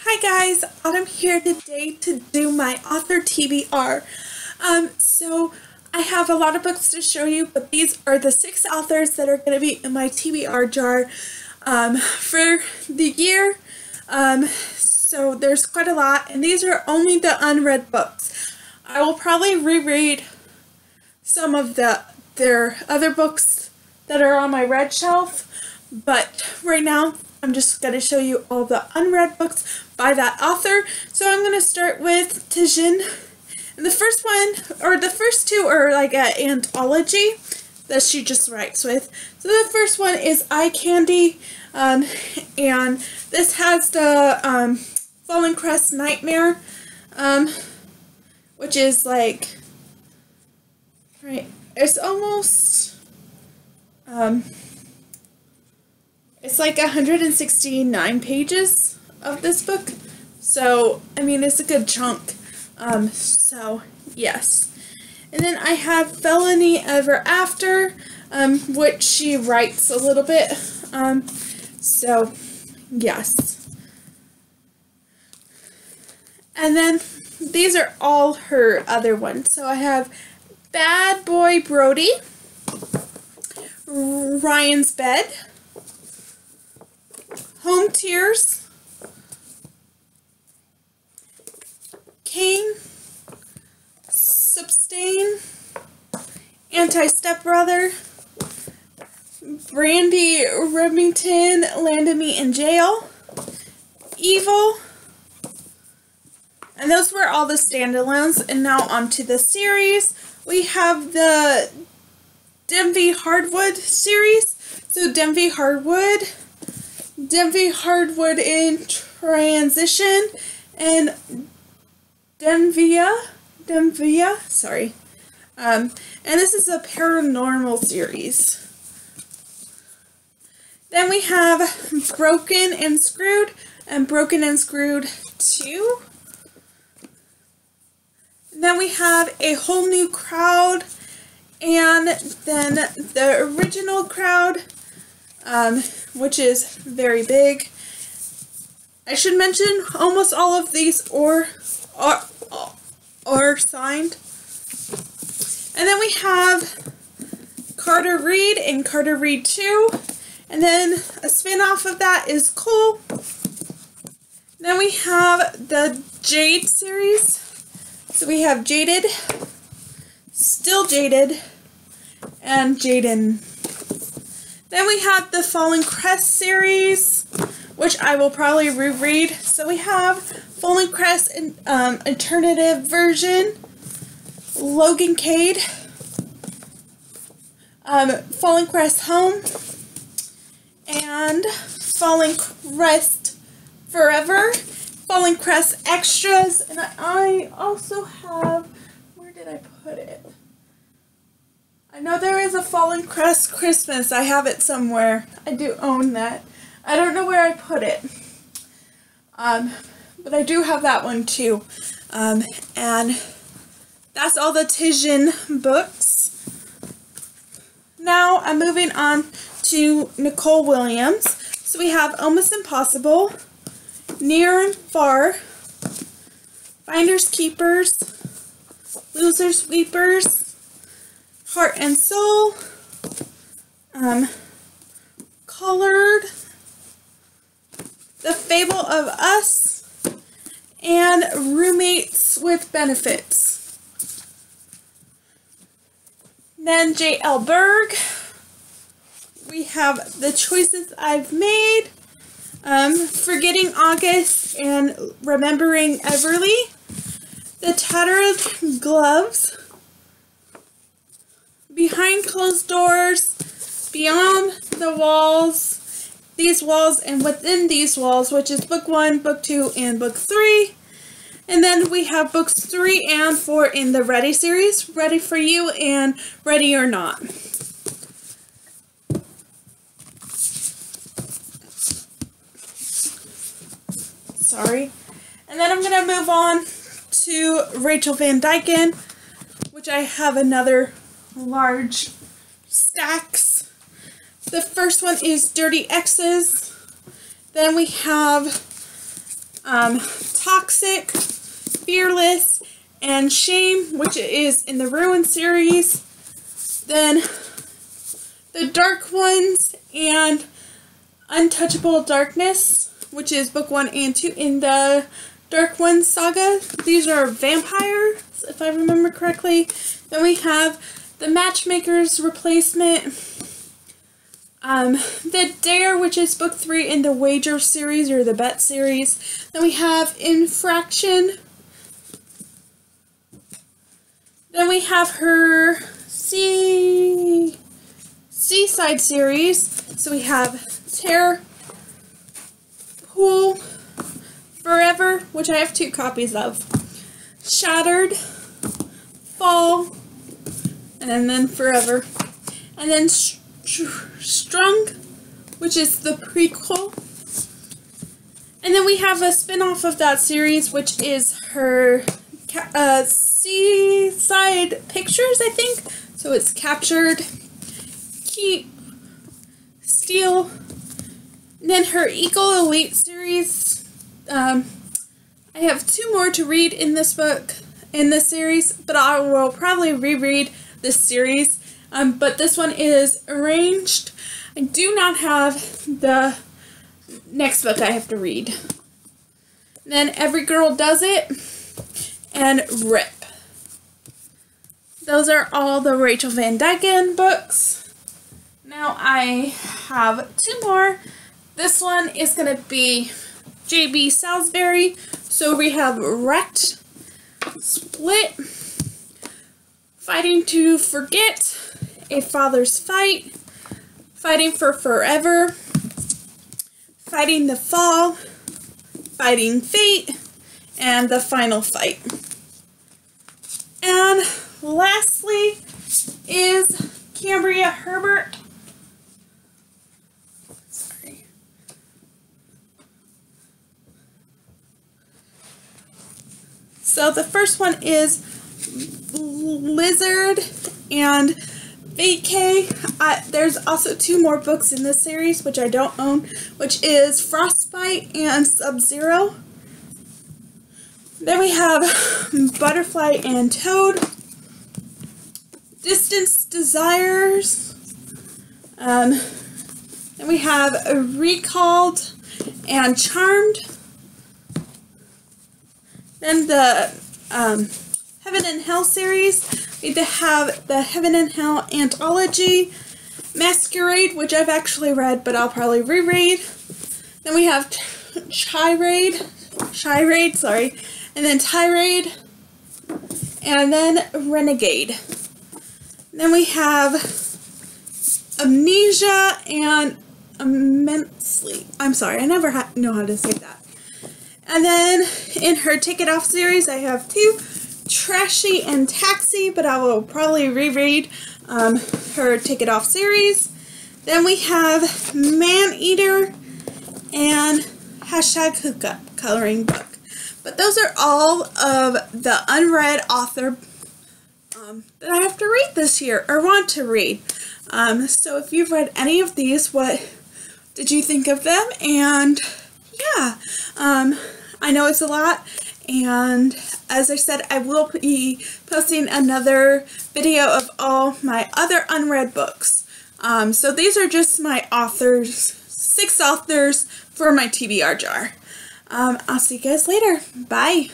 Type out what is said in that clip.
Hi guys, Autumn here today to do my author TBR. So I have a lot of books to show you, but these are the 6 authors that are going to be in my TBR jar for the year. So there's quite a lot, and these are only the unread books. I will probably reread some of their other books that are on my read shelf, but right now I'm just going to show you all the unread books by that author. So I'm going to start with Tijin. And the first one, or the first 2 are like an anthology that she just writes with. So the first one is Eye Candy, and this has the Fallen Crest Nightmare, which is like, right, it's almost, it's like 169 pages of this book, so I mean it's a good chunk. So yes. And then I have Felony Ever After, which she writes a little bit. So yes. And then these are all her other ones. So I have Bad Boy Brody, Ryan's Bed, Home Tears, Kane, Substain, Anti-Stepbrother, Brandy Remington, Landed Me in Jail, Evil, and those were all the standalones. And now onto the series. We have the Denby Hardwood series. So Denby Hardwood in Transition, and Denvia, sorry. And this is a paranormal series. Then we have Broken and Screwed, and Broken and Screwed 2. And then we have A Whole New Crowd, and then the original crowd, which is very big. I should mention almost all of these are signed. And then we have Carter Reed and Carter Reed 2. And then a spin-off of that is Cole. Then we have the Jade series. So we have Jaded, Still Jaded, and Jaden. Then we have the Fallen Crest series, which I will probably reread. So we have Fallen Crest alternative version, Logan Cade, Fallen Crest Home, and Fallen Crest Forever, Fallen Crest Extras, and I also have, where did I put it? I know there is a Fallen Crest Christmas. I have it somewhere. I do own that. I don't know where I put it. But I do have that one too. And that's all the Tijin books. Now I'm moving on to Nicole Williams. So we have Almost Impossible, Near and Far, Finders Keepers, Losers Weepers, Heart and Soul, Colored, The Fable of Us, and Roommates with Benefits. Then J.L. Berg. We have The Choices I've Made, Forgetting August, and Remembering Everly. The Tattered Gloves, Behind Closed Doors, Beyond the Walls, These Walls, and Within These Walls, which is book 1, book 2, and book 3. And then we have books 3 and 4 in the Ready series, Ready for You and Ready or Not. Sorry. And then I'm going to move on to Rachel Van Dyken, which I have another large stacks. The first one is Dirty Exes. Then we have Toxic, Fearless, and Shame, which is in the Ruin series. Then The Dark Ones and Untouchable Darkness, which is book 1 and 2 in the Dark Ones saga. These are vampires, if I remember correctly. Then we have The Matchmaker's Replacement, The Dare, which is book 3 in the Wager series or the Bet series. Then we have Infraction. Then we have her Seaside series. So we have Terror, Pool, Forever, which I have 2 copies of, Shattered, Fall, and then Forever. And then Strung, which is the prequel. And then we have a spin-off of that series, which is her Seaside Pictures, I think. So it's Captured, Keep, Steal, and then her Eagle Elite series. I have 2 more to read in this book, in this series, but I will probably reread this series. But this one is arranged. I do not have the next book I have to read. Then Every Girl Does It and Rip. Those are all the Rachel Van Dyken books. Now I have 2 more. This one is going to be J.B. Salisbury. So we have Wrecked, Split, Fighting to Forget, A Father's Fight, Fighting for Forever, Fighting the Fall, Fighting Fate, and The Final Fight. And lastly is Cambria Herbert. So the first one is Lizard and Vacay. There's also 2 more books in this series, which I don't own, which is Frostbite and Sub-Zero. Then we have Butterfly and Toad, Distance Desires, and we have Recalled and Charmed. Then the Heaven and Hell series, we have the Heaven and Hell Anthology, Masquerade, which I've actually read, but I'll probably reread. Then we have Tirade, and then Tirade, and then Renegade. Then we have Amnesia and Immensely. I'm sorry, I never know how to say that. And then in her Take It Off series, I have 2, Trashy and Taxi, but I will probably reread her Take It Off series. Then we have Man-Eater and #Hookup coloring book. But those are all of the unread author that I have to read this year, or want to read. So if you've read any of these, what did you think of them? And yeah, I know it's a lot, and as I said, I will be posting another video of all my other unread books. So these are just my authors, 6 authors for my TBR jar. I'll see you guys later. Bye.